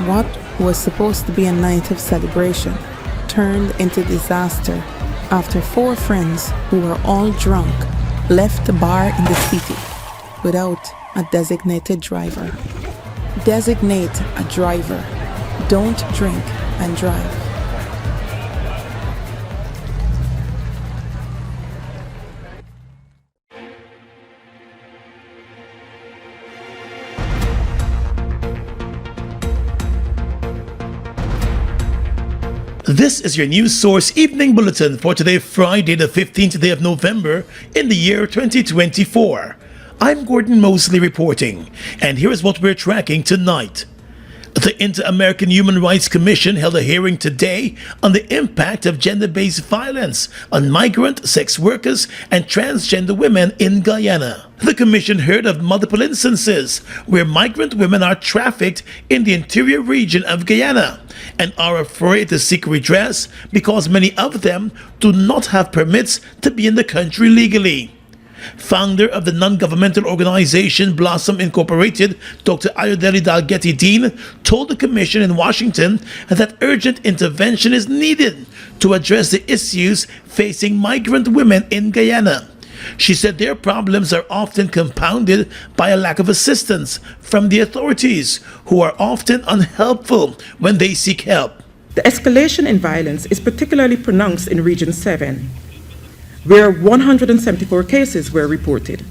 What was supposed to be a night of celebration turned into disaster after 4 friends who were all drunk left the bar in the city without a designated driver. Designate a driver. Don't drink and drive. This is your news source evening bulletin for today, Friday, the 15th day of November in the year 2024. I'm Gordon Mosley reporting, and here is what we're tracking tonight. The Inter-American Human Rights Commission held a hearing today on the impact of gender-based violence on migrant, sex workers, and transgender women in Guyana. The commission heard of multiple instances where migrant women are trafficked in the interior region of Guyana and are afraid to seek redress because many of them do not have permits to be in the country legally. Founder of the non-governmental organization Blossom Incorporated, Dr. Ayodele Dalgety Dean, told the commission in Washington that urgent intervention is needed to address the issues facing migrant women in Guyana. She said their problems are often compounded by a lack of assistance from the authorities, who are often unhelpful when they seek help. The escalation in violence is particularly pronounced in Region 7, where 174 cases were reported.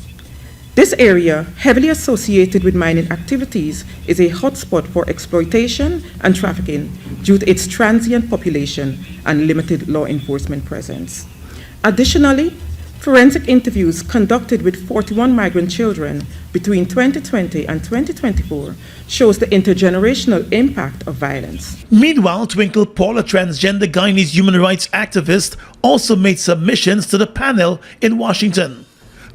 This area, heavily associated with mining activities, is a hotspot for exploitation and trafficking due to its transient population and limited law enforcement presence. Additionally, forensic interviews conducted with 41 migrant children between 2020 and 2024 shows the intergenerational impact of violence. Meanwhile, Twinkle Paul, a transgender Guyanese human rights activist, also made submissions to the panel in Washington.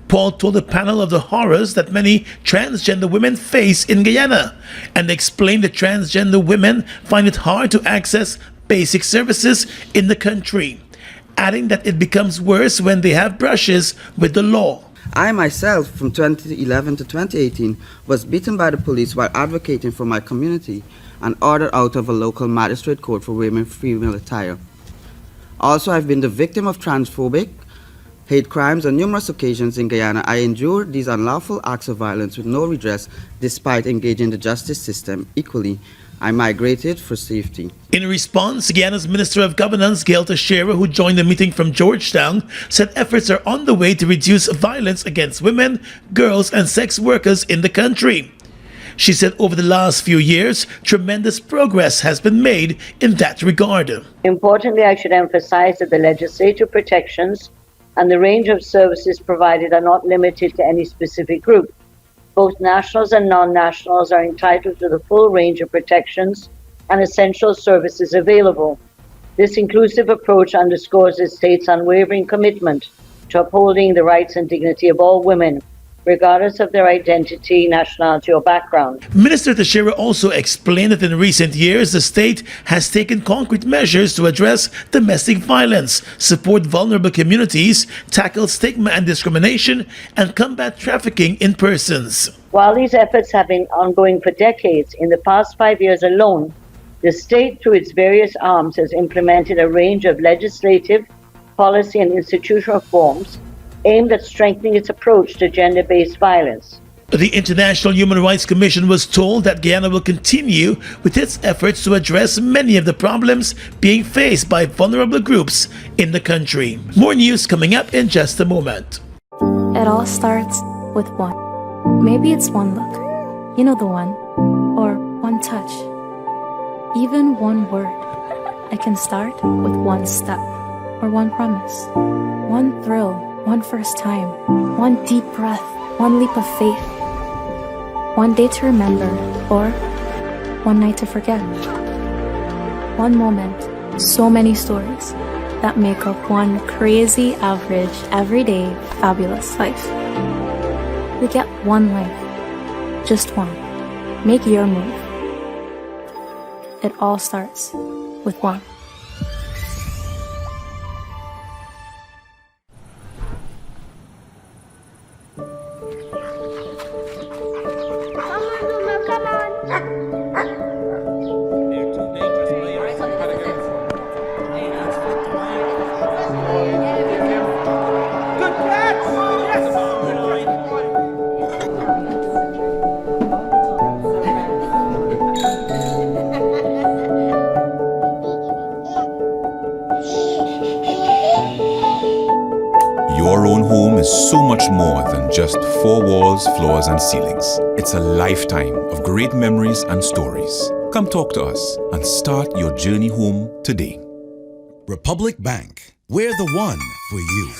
Paul told the panel of the horrors that many transgender women face in Guyana and explained that transgender women find it hard to access basic services in the country, adding that it becomes worse when they have brushes with the law. I myself, from 2011 to 2018, was beaten by the police while advocating for my community and ordered out of a local magistrate court for wearing female attire. Also, I've been the victim of transphobic hate crimes on numerous occasions in Guyana. I endured these unlawful acts of violence with no redress despite engaging the justice system equally. I migrated for safety. In response, Guyana's Minister of Governance, Gail Teixeira, who joined the meeting from Georgetown, said efforts are on the way to reduce violence against women, girls, and sex workers in the country. She said over the last few years, tremendous progress has been made in that regard. Importantly, I should emphasize that the legislative protections and the range of services provided are not limited to any specific group. Both nationals and non-nationals are entitled to the full range of protections and essential services available. This inclusive approach underscores the state's unwavering commitment to upholding the rights and dignity of all women, regardless of their identity, nationality, or background. Minister Teixeira also explained that in recent years, the state has taken concrete measures to address domestic violence, support vulnerable communities, tackle stigma and discrimination, and combat trafficking in persons. While these efforts have been ongoing for decades, in the past 5 years alone, the state, through its various arms, has implemented a range of legislative, policy, and institutional reforms aimed at strengthening its approach to gender-based violence. The International Human Rights Commission was told that Guyana will continue with its efforts to address many of the problems being faced by vulnerable groups in the country. More news coming up in just a moment. It all starts with one. Maybe it's one look, you know the one, or one touch, even one word. It can start with one step, or one promise, one thrill, one first time, one deep breath, one leap of faith, one day to remember, or one night to forget. One moment, so many stories that make up one crazy, average, everyday, fabulous life. We get one life, just one. Make your move. It all starts with one. own home is so much more than just four walls, floors, and ceilings. It's a lifetime of great memories and stories. Come talk to us and start your journey home today. Republic Bank, we're the one for you.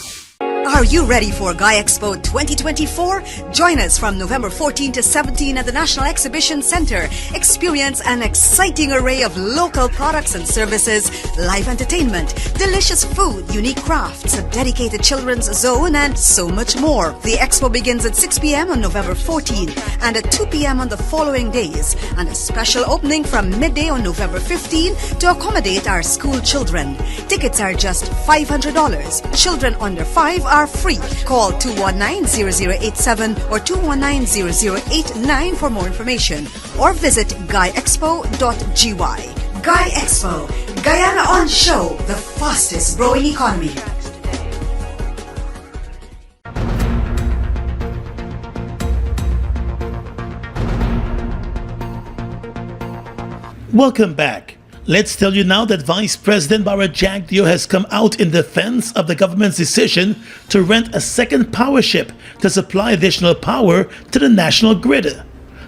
Are you ready for Guy Expo 2024? Join us from November 14 to 17 at the National Exhibition Center. Experience an exciting array of local products and services, live entertainment, delicious food, unique crafts, a dedicated children's zone, and so much more. The expo begins at 6 p.m. on November 14 and at 2 p.m. on the following days, and a special opening from midday on November 15 to accommodate our school children. Tickets are just $500. Children under 5 are free. Call 219-0087 or 219-0089 for more information, or visit guyexpo.gy. Guy Expo, Guyana on show, the fastest growing economy. Welcome back. Let's tell you now that Vice President Jagdeo has come out in defense of the government's decision to rent a second Powership to supply additional power to the national grid,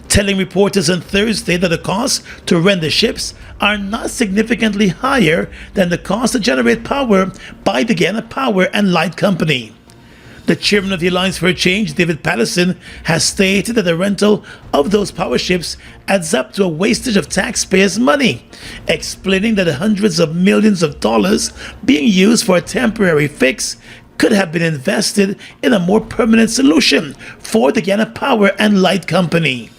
telling reporters on Thursday that the costs to rent the ships are not significantly higher than the cost to generate power by the Guyana Power and Light Company. The chairman of the Alliance for a Change, David Patterson, has stated that the rental of those power ships adds up to a wastage of taxpayers' money, explaining that the hundreds of millions of dollars being used for a temporary fix could have been invested in a more permanent solution for the Guyana Power and Light Company.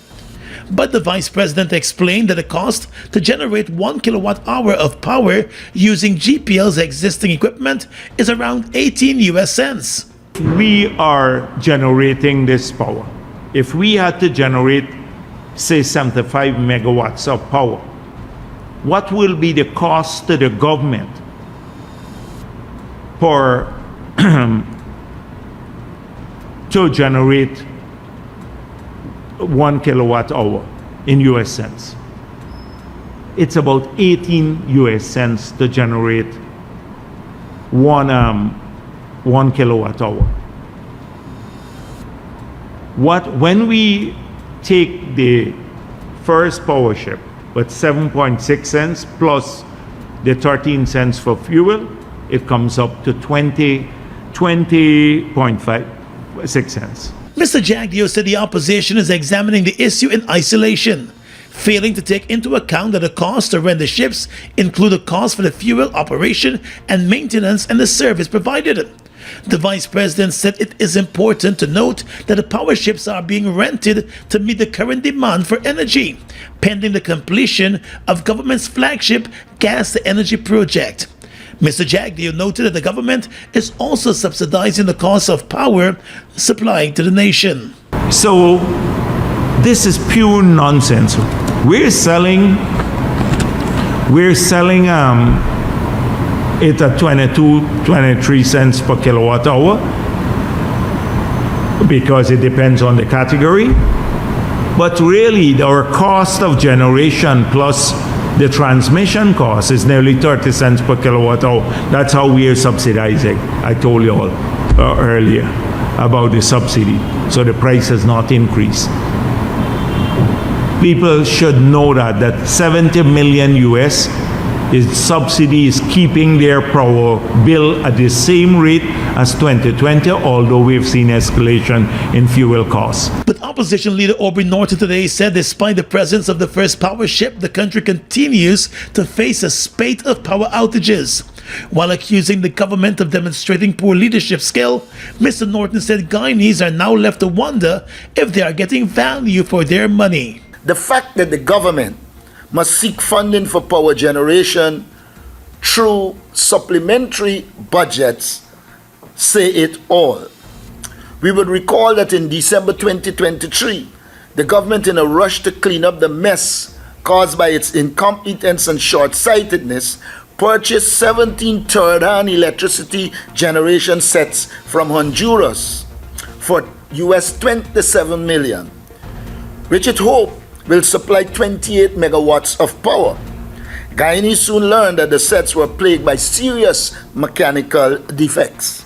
But the vice president explained that the cost to generate 1 kilowatt hour of power using GPL's existing equipment is around 18 US cents. We are generating this power. If we had to generate, say, 75 megawatts of power, what will be the cost to the government for to generate 1 kilowatt hour in US cents? It's about 18 US cents to generate one kilowatt hour. When we take the first Powership with 7.6 cents plus the 13 cents for fuel, it comes up to 20.56 cents. Mr. Jagdeo said the opposition is examining the issue in isolation, failing to take into account that the costs to rent the ships include the cost for the fuel, operation, and maintenance and the service provided. The vice president said it is important to note that the power ships are being rented to meet the current demand for energy, pending the completion of government's flagship gas-to-energy project. Mr. Jagdeo noted that the government is also subsidizing the cost of power supplying to the nation. So this is pure nonsense. We're selling it at 22-23 cents per kilowatt hour because it depends on the category. But really, our cost of generation plus the transmission cost is nearly 30 cents per kilowatt hour. That's how we are subsidizing. I told you all earlier about the subsidy. So the price has not increased. People should know that 70 million US is subsidy is keeping their power bill at the same rate as 2020, although we've seen escalation in fuel costs. But opposition leader Aubrey Norton today said despite the presence of the first power ship, the country continues to face a spate of power outages. While accusing the government of demonstrating poor leadership skill, Mr. Norton said Guyanese are now left to wonder if they are getting value for their money. The fact that the government must seek funding for power generation through supplementary budgets say it all. We would recall that in December 2023, the government, in a rush to clean up the mess caused by its incompetence and short-sightedness, purchased 17 third-hand electricity generation sets from Honduras for US 27 million, which it hoped will supply 28 megawatts of power. Guyanese soon learned that the sets were plagued by serious mechanical defects.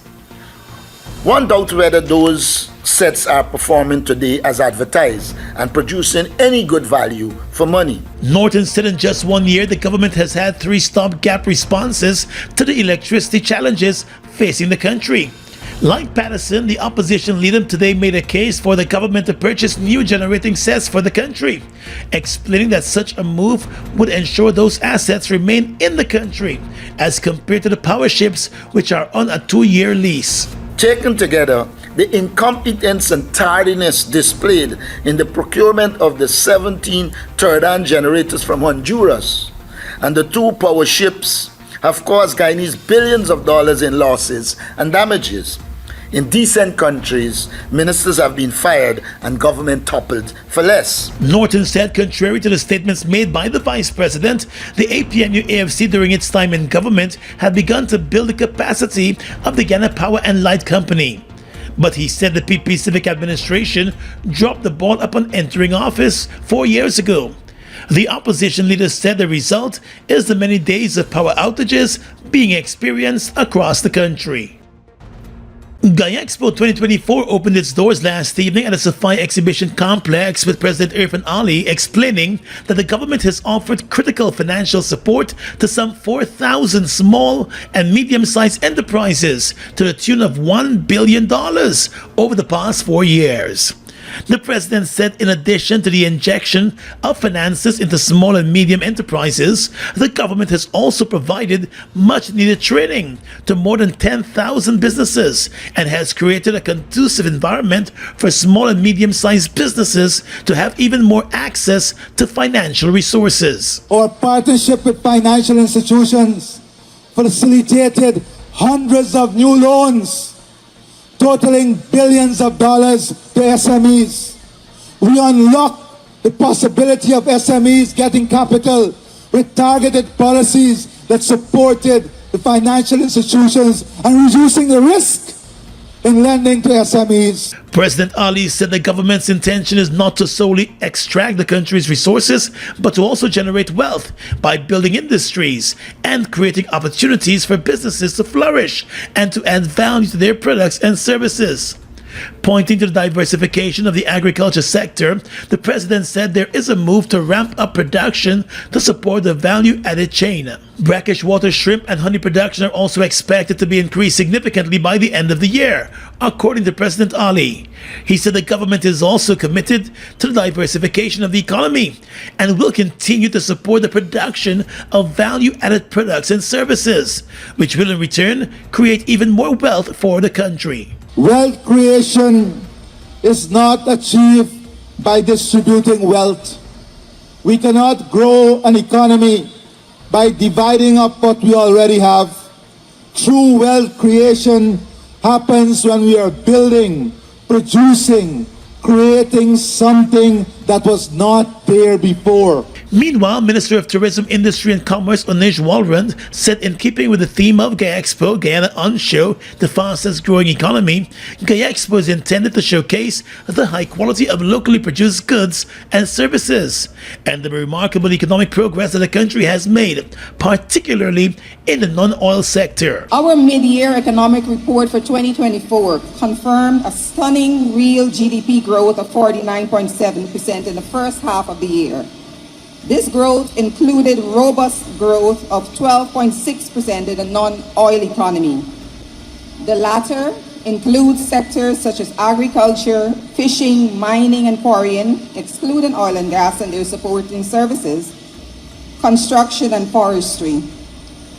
One doubts whether those sets are performing today as advertised and producing any good value for money. Norton said in just 1 year, the government has had 3 stopgap responses to the electricity challenges facing the country. Like Patterson, the opposition leader today made a case for the government to purchase new generating sets for the country, explaining that such a move would ensure those assets remain in the country as compared to the Powerships, which are on a 2-year lease. Taken together, the incompetence and tardiness displayed in the procurement of the 17 Turdan generators from Honduras and the 2 Powerships have caused Guyanese billions of dollars in losses and damages. In decent countries, ministers have been fired and government toppled for less. Norton said, contrary to the statements made by the Vice President, the APNU-AFC during its time in government had begun to build the capacity of the Guyana Power and Light Company. But he said the PP Civic Administration dropped the ball upon entering office 4 years ago. The opposition leader said the result is the many days of power outages being experienced across the country. Guyexpo 2024 opened its doors last evening at a Safari exhibition complex, with President Irfan Ali explaining that the government has offered critical financial support to some 4,000 small and medium-sized enterprises to the tune of $1 billion over the past 4 years. The president said in addition to the injection of finances into small and medium enterprises, the government has also provided much needed training to more than 10,000 businesses and has created a conducive environment for small and medium-sized businesses to have even more access to financial resources. Our partnership with financial institutions facilitated hundreds of new loans totaling billions of dollars to SMEs. We unlocked the possibility of SMEs getting capital with targeted policies that supported the financial institutions and reducing the risk in lending to SMEs. President Ali said the government's intention is not to solely extract the country's resources, but to also generate wealth by building industries and creating opportunities for businesses to flourish and to add value to their products and services. Pointing to the diversification of the agriculture sector, the president said there is a move to ramp up production to support the value-added chain. Brackish water shrimp and honey production are also expected to be increased significantly by the end of the year, according to President Ali. He said the government is also committed to the diversification of the economy and will continue to support the production of value-added products and services, which will in return create even more wealth for the country. Wealth creation is not achieved by distributing wealth. We cannot grow an economy by dividing up what we already have. True wealth creation happens when we are building, producing, creating something that was not there before. Meanwhile, Minister of Tourism, Industry and Commerce Onish Walrand said in keeping with the theme of Guyexpo, Guyana On Show, the fastest growing economy, Guyexpo is intended to showcase the high quality of locally produced goods and services and the remarkable economic progress that the country has made, particularly in the non-oil sector. Our mid-year economic report for 2024 confirmed a stunning real GDP growth of 49.7% in the first half of the year. This growth included robust growth of 12.6% in the non-oil economy. The latter includes sectors such as agriculture, fishing, mining and quarrying, excluding oil and gas and their supporting services, construction and forestry.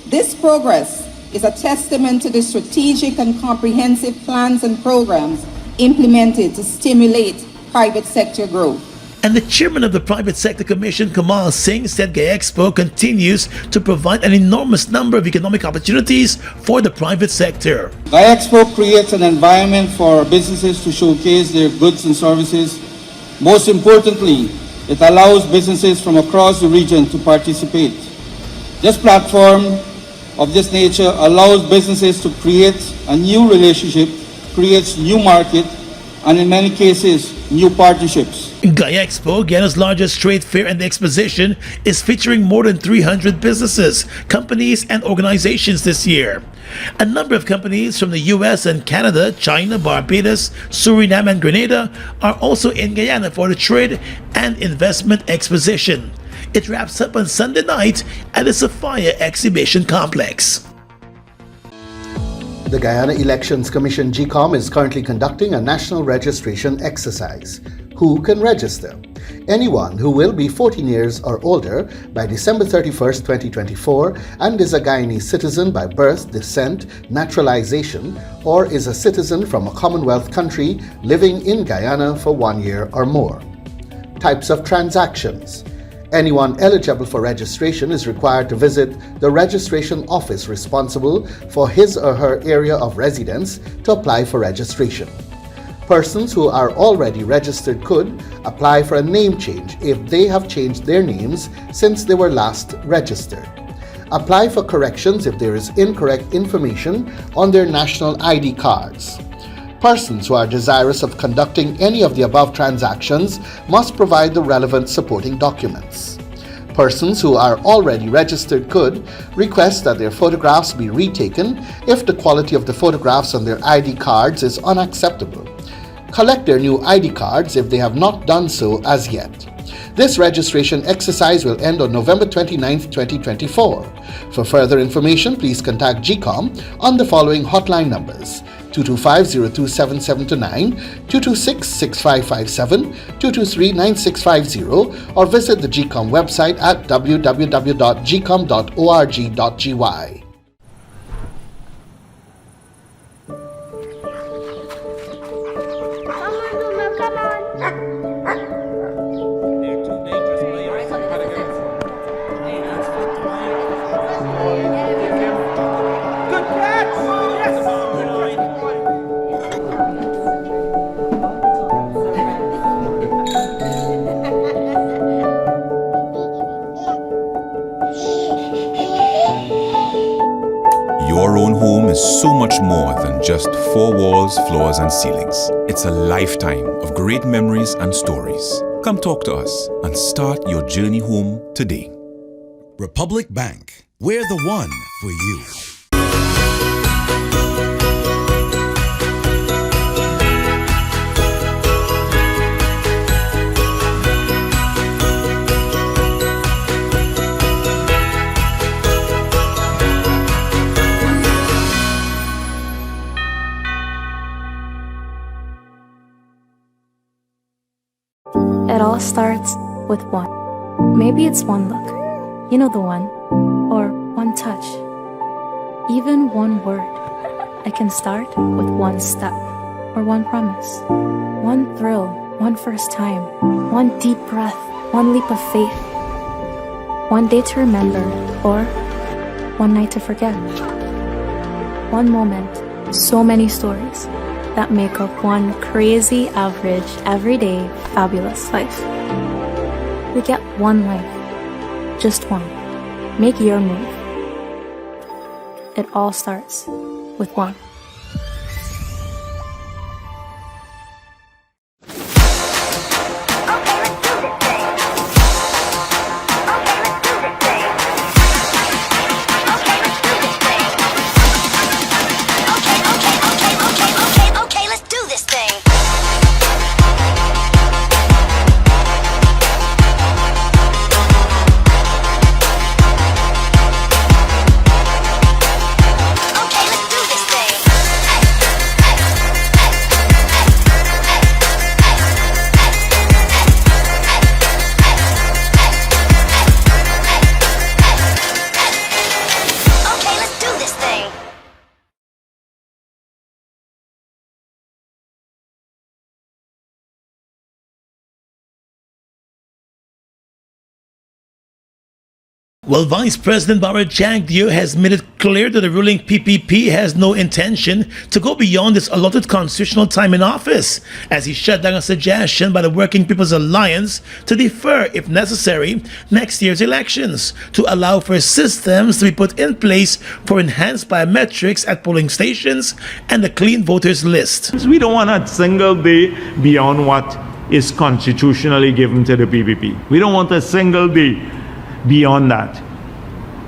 This progress is a testament to the strategic and comprehensive plans and programs implemented to stimulate private sector growth. And the chairman of the Private Sector Commission, Kamal Singh, said Guyexpo continues to provide an enormous number of economic opportunities for the private sector. Guyexpo creates an environment for businesses to showcase their goods and services. Most importantly, it allows businesses from across the region to participate. This platform of this nature allows businesses to create a new relationship, creates new market, and in many cases, new partnerships. Expo, Guyana's largest trade fair and exposition, is featuring more than 300 businesses, companies, and organizations this year. A number of companies from the US and Canada, China, Barbados, Suriname, and Grenada are also in Guyana for the Trade and Investment Exposition. It wraps up on Sunday night at the Sophia Exhibition Complex. The Guyana Elections Commission GCOM is currently conducting a national registration exercise. Who can register? Anyone who will be 14 years or older by December 31st, 2024 and is a Guyanese citizen by birth, descent, naturalization, or is a citizen from a Commonwealth country living in Guyana for 1 year or more. Types of transactions. Anyone eligible for registration is required to visit the registration office responsible for his or her area of residence to apply for registration. Persons who are already registered could apply for a name change if they have changed their names since they were last registered. Apply for corrections if there is incorrect information on their national ID cards. Persons who are desirous of conducting any of the above transactions must provide the relevant supporting documents. Persons who are already registered could request that their photographs be retaken if the quality of the photographs on their ID cards is unacceptable. Collect their new ID cards if they have not done so as yet. This registration exercise will end on November 29, 2024. For further information, please contact GCOM on the following hotline numbers: 225-027729, 226-6557, 223-9650, or visit the GCOM website at www.gcom.org.gy. Your own home is so much more than just four walls, floors, and ceilings. It's a lifetime of great memories and stories. Come talk to us and start your journey home today. Republic Bank. We're the one for you. It all starts with one. Maybe it's one look, you know the one, or one touch, even one word. I can start with one step, or one promise, one thrill, one first time, one deep breath, one leap of faith, one day to remember, or one night to forget. One moment, so many stories that make up one crazy, average, everyday, fabulous life. We get one life, just one. Make your move. It all starts with one. Well, Vice President Jagdeo has made it clear that the ruling PPP has no intention to go beyond its allotted constitutional time in office, as he shut down a suggestion by the Working People's Alliance to defer, if necessary, next year's elections to allow for systems to be put in place for enhanced biometrics at polling stations and the clean voters list. We don't want a single day beyond what is constitutionally given to the PPP. We don't want a single day beyond that.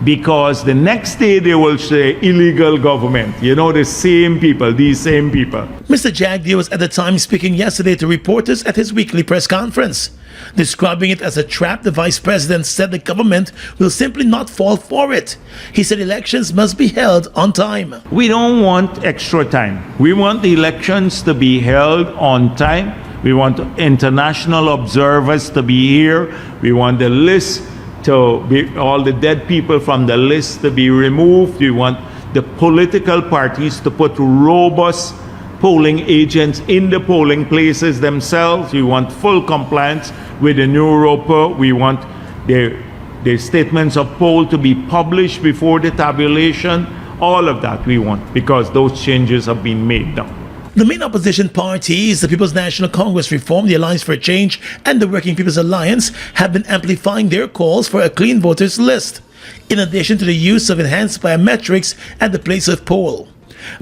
Because the next day they will say illegal government. You know, the same people, these same people. Mr. Jagdeo was at the time speaking yesterday to reporters at his weekly press conference. Describing it as a trap, the vice president said the government will simply not fall for it. He said elections must be held on time. We don't want extra time. We want the elections to be held on time. We want international observers to be here. We want the list to be, all the dead people from the list to be removed. We want the political parties to put robust polling agents in the polling places themselves. We want full compliance with the new ROPA. We want the statements of poll to be published before the tabulation. All of that we want, because those changes have been made now. The main opposition parties, the People's National Congress Reform, the Alliance for Change, and the Working People's Alliance, have been amplifying their calls for a clean voters list, in addition to the use of enhanced biometrics at the place of poll.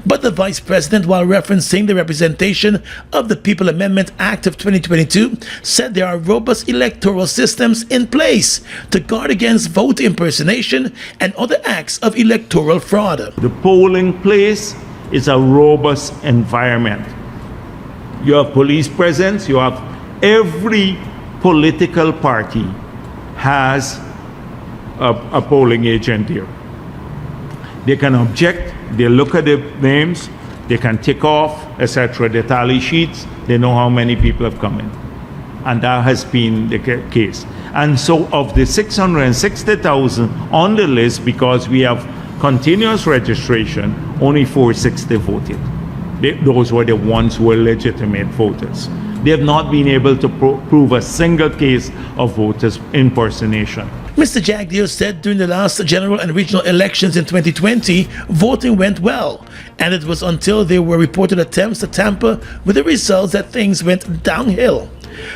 But the Vice President, while referencing the Representation of the People Amendment Act of 2022, said there are robust electoral systems in place to guard against vote impersonation and other acts of electoral fraud. The polling place is a robust environment. You have police presence, you have every political party has a polling agent here. They can object, they look at the names, they can tick off, etc., the tally sheets, they know how many people have come in. And that has been the case. And so of the 660,000 on the list, because we have continuous registration, only 460 voted. Those were the ones who were legitimate voters. They have not been able to prove a single case of voters impersonation. Mr. Jagdeo said during the last general and regional elections in 2020, voting went well, and it was until there were reported attempts to tamper with the results that things went downhill.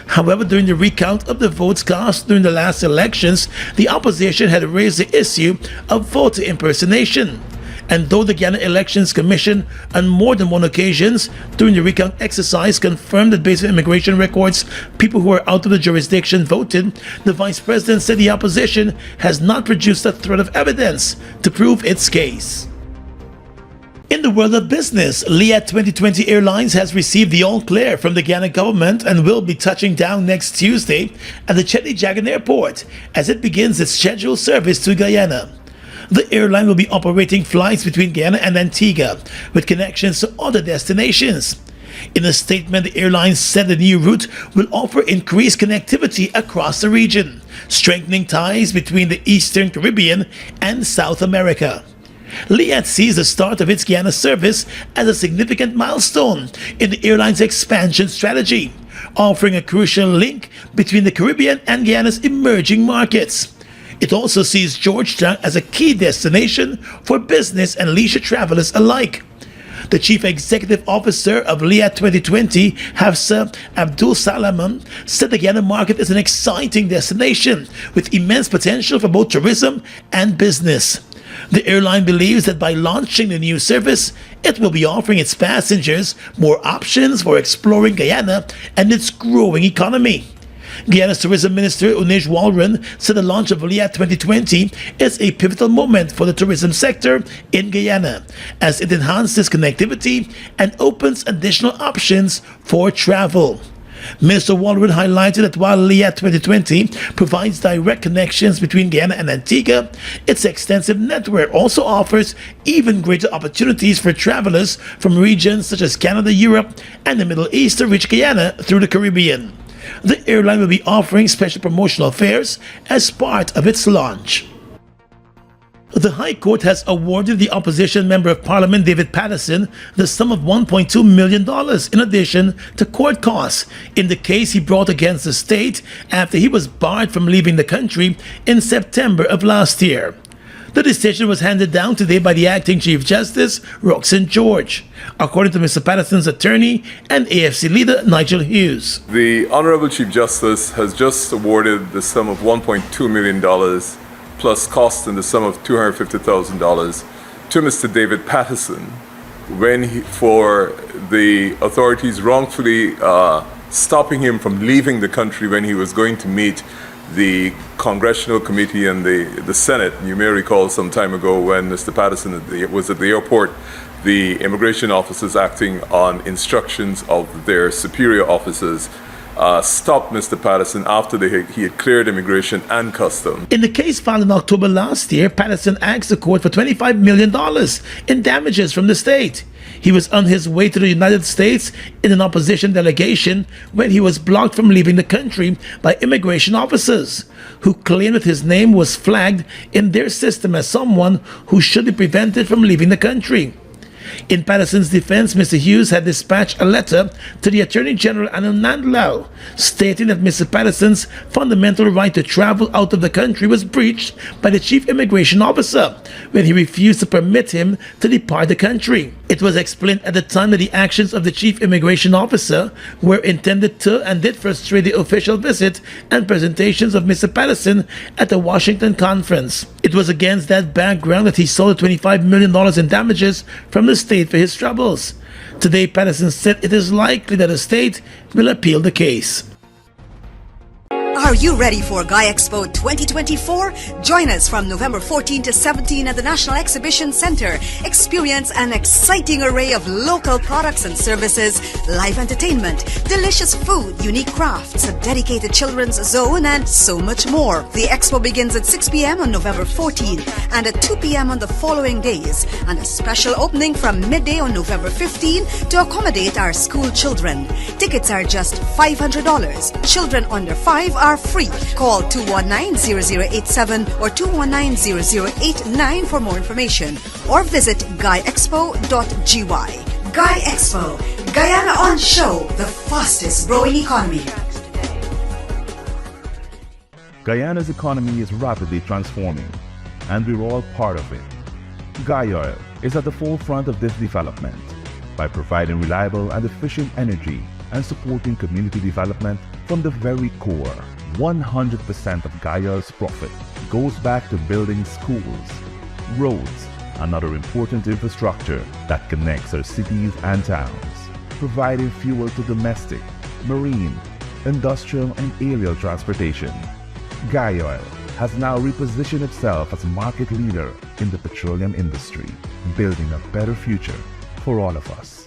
However, during the recount of the votes cast during the last elections, the opposition had raised the issue of voter impersonation. And though the Guyana Elections Commission on more than one occasions during the recount exercise confirmed that based on immigration records, people who are out of the jurisdiction voted, the Vice President said the opposition has not produced a thread of evidence to prove its case. In the world of business, Liat 2020 Airlines has received the all-clear from the Guyana government and will be touching down next Tuesday at the Jagdeo Airport as it begins its scheduled service to Guyana. The airline will be operating flights between Guyana and Antigua with connections to other destinations. In a statement, the airline said the new route will offer increased connectivity across the region, strengthening ties between the Eastern Caribbean and South America. Liat sees the start of its Guyana service as a significant milestone in the airline's expansion strategy, offering a crucial link between the Caribbean and Guyana's emerging markets. It also sees Georgetown as a key destination for business and leisure travelers alike. The Chief Executive Officer of Liat 2020, Hafsa Abdul Salaman, said the Guyana market is an exciting destination with immense potential for both tourism and business. The airline believes that by launching the new service, it will be offering its passengers more options for exploring Guyana and its growing economy. Guyana's Tourism Minister Unej Walron said the launch of Liat 2020 is a pivotal moment for the tourism sector in Guyana as it enhances connectivity and opens additional options for travel. Minister Walron highlighted that while Liat 2020 provides direct connections between Guyana and Antigua, its extensive network also offers even greater opportunities for travelers from regions such as Canada, Europe, and the Middle East to reach Guyana through the Caribbean. The airline will be offering special promotional fares as part of its launch. The High Court has awarded the opposition Member of Parliament David Patterson the sum of $1.2 million in addition to court costs in the case he brought against the state after he was barred from leaving the country in September of last year. The decision was handed down today by the Acting Chief Justice, Roxanne George, according to Mr. Patterson's attorney and AFC leader Nigel Hughes. The Honorable Chief Justice has just awarded the sum of $1.2 million plus costs in the sum of $250,000 to Mr. David Patterson for the authorities wrongfully stopping him from leaving the country when he was going to meet the Congressional Committee and the Senate. You may recall some time ago when Mr. Patterson was at the airport, the immigration officers acting on instructions of their superior officers stopped Mr. Patterson after he had cleared immigration and customs. In the case filed in October last year, Patterson asked the court for $25 million in damages from the state. He was on his way to the United States in an opposition delegation when he was blocked from leaving the country by immigration officers who claimed that his name was flagged in their system as someone who should be prevented from leaving the country. In Patterson's defense, Mr. Hughes had dispatched a letter to the Attorney General Anand stating that Mr. Patterson's fundamental right to travel out of the country was breached by the chief immigration officer when he refused to permit him to depart the country. It was explained at the time that the actions of the chief immigration officer were intended to and did frustrate the official visit and presentations of Mr. Patterson at the Washington conference. It was against that background that he sought $25 million in damages from the state for his troubles. Today, Patterson said it is likely that the state will appeal the case. Are you ready for Guy Expo 2024? Join us from November 14 to 17 at the National Exhibition Center. Experience an exciting array of local products and services, live entertainment, delicious food, unique crafts, a dedicated children's zone, and so much more. The expo begins at 6 p.m. on November 14 and at 2 p.m. on the following days, and a special opening from midday on November 15 to accommodate our school children. Tickets are just $500. Children under 5 are free. Call 219-0087 or 219-0089 for more information, or visit guyexpo.gy. Guy Expo, Guyana on show, the fastest growing economy. Guyana's economy is rapidly transforming, and we're all part of it. Guy Oil is at the forefront of this development by providing reliable and efficient energy and supporting community development from the very core. 100% of Guy Oil's profit goes back to building schools, roads, and other important infrastructure that connects our cities and towns, providing fuel to domestic, marine, industrial, and aerial transportation. Guy Oil has now repositioned itself as a market leader in the petroleum industry, building a better future for all of us.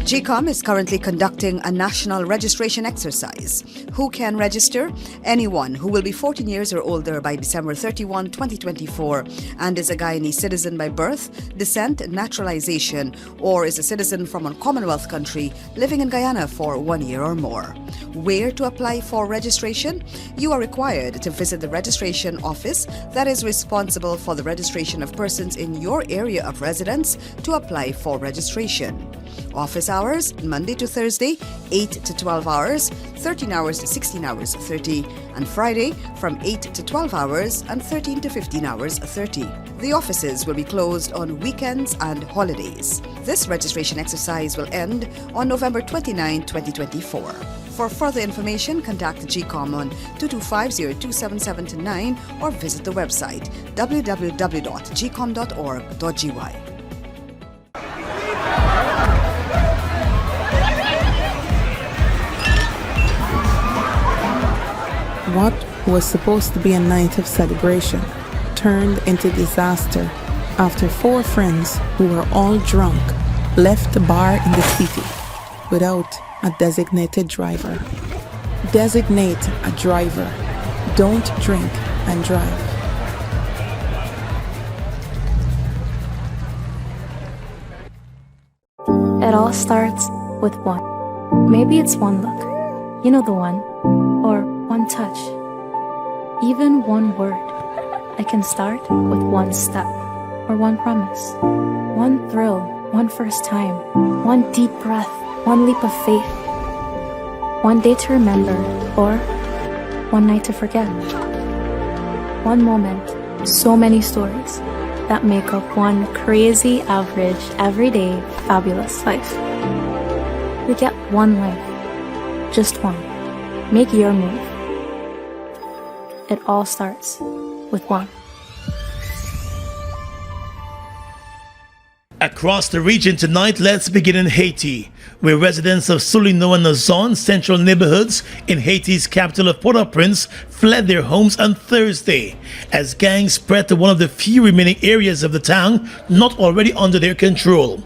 GCOM is currently conducting a national registration exercise. Who can register? Anyone who will be 14 years or older by December 31, 2024 and is a Guyanese citizen by birth, descent, naturalization, or is a citizen from a Commonwealth country living in Guyana for 1 year or more. Where to apply for registration? You are required to visit the registration office that is responsible for the registration of persons in your area of residence to apply for registration. Office hours, Monday to Thursday, 8 to 12 hours, 13 hours to 16 hours 30, and Friday from 8 to 12 hours and 13 to 15 hours 30. The offices will be closed on weekends and holidays. This registration exercise will end on November 29, 2024. For further information, contact GCOM on 225-027729 or visit the website www.gcom.org.gy. What was supposed to be a night of celebration turned into disaster after 4 friends who were all drunk left the bar in the city without a designated driver. Designate a driver. Don't drink and drive. It all starts with one. Maybe it's one look. You know the one. Or one touch. Even one word. I can start with one step. Or one promise. One thrill. One first time. One deep breath. One leap of faith. One day to remember. Or one night to forget. One moment. So many stories that make up one crazy, average, everyday, fabulous life. We get one life. Just one. Make your move. It all starts with one. A Across the region tonight, let's begin in Haiti, where residents of Soulino and Nazon, central neighborhoods in Haiti's capital of Port-au-Prince, fled their homes on Thursday as gangs spread to one of the few remaining areas of the town not already under their control.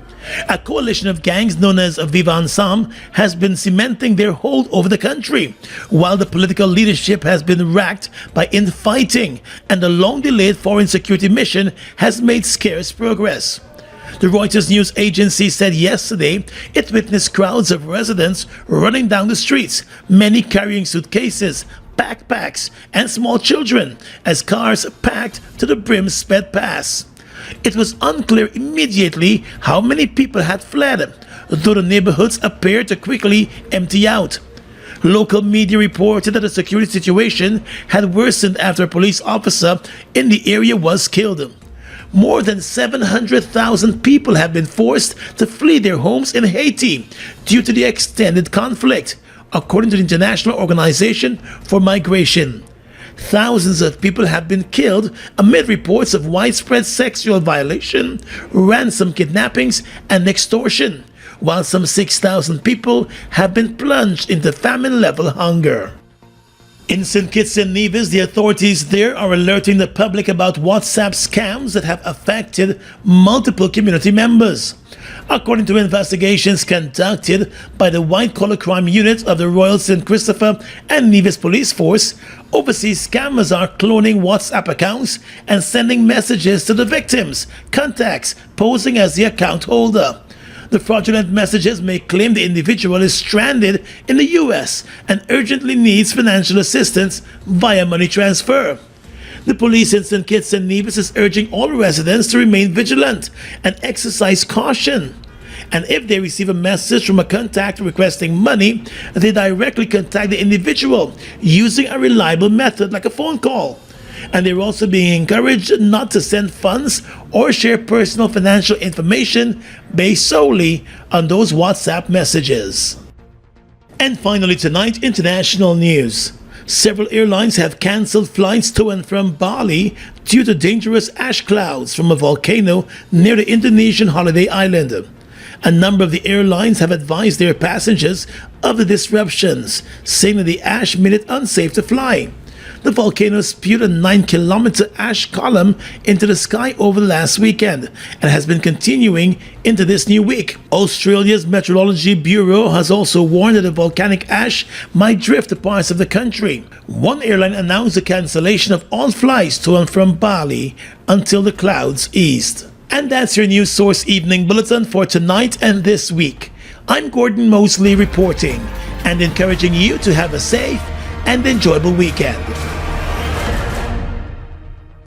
A coalition of gangs known as Viva Ensemble has been cementing their hold over the country, while the political leadership has been racked by infighting and the long-delayed foreign security mission has made scarce progress. The Reuters news agency said yesterday it witnessed crowds of residents running down the streets, many carrying suitcases, backpacks, and small children as cars packed to the brim sped past. It was unclear immediately how many people had fled, though the neighborhoods appeared to quickly empty out. Local media reported that the security situation had worsened after a police officer in the area was killed. More than 700,000 people have been forced to flee their homes in Haiti due to the extended conflict, according to the International Organization for Migration. Thousands of people have been killed amid reports of widespread sexual violation, ransom kidnappings, and extortion, while some 6,000 people have been plunged into famine-level hunger. In St. Kitts and Nevis, the authorities there are alerting the public about WhatsApp scams that have affected multiple community members. According to investigations conducted by the White Collar Crime Unit of the Royal St. Christopher and Nevis Police Force, overseas scammers are cloning WhatsApp accounts and sending messages to the victims' contacts, posing as the account holder. The fraudulent messages may claim the individual is stranded in the U.S. and urgently needs financial assistance via money transfer. The police in St. Kitts and Nevis is urging all residents to remain vigilant and exercise caution. And if they receive a message from a contact requesting money, they directly contact the individual using a reliable method like a phone call. And they're also being encouraged not to send funds or share personal financial information based solely on those WhatsApp messages. And finally tonight, international news. Several airlines have cancelled flights to and from Bali due to dangerous ash clouds from a volcano near the Indonesian holiday island. A number of the airlines have advised their passengers of the disruptions, saying that the ash made it unsafe to fly. The volcano spewed a 9-kilometer ash column into the sky over the last weekend and has been continuing into this new week. Australia's Meteorology Bureau has also warned that the volcanic ash might drift to parts of the country. One airline announced the cancellation of all flights to and from Bali until the clouds eased. And that's your News Source Evening Bulletin for tonight and this week. I'm Gordon Mosley reporting and encouraging you to have a safe and enjoyable weekend.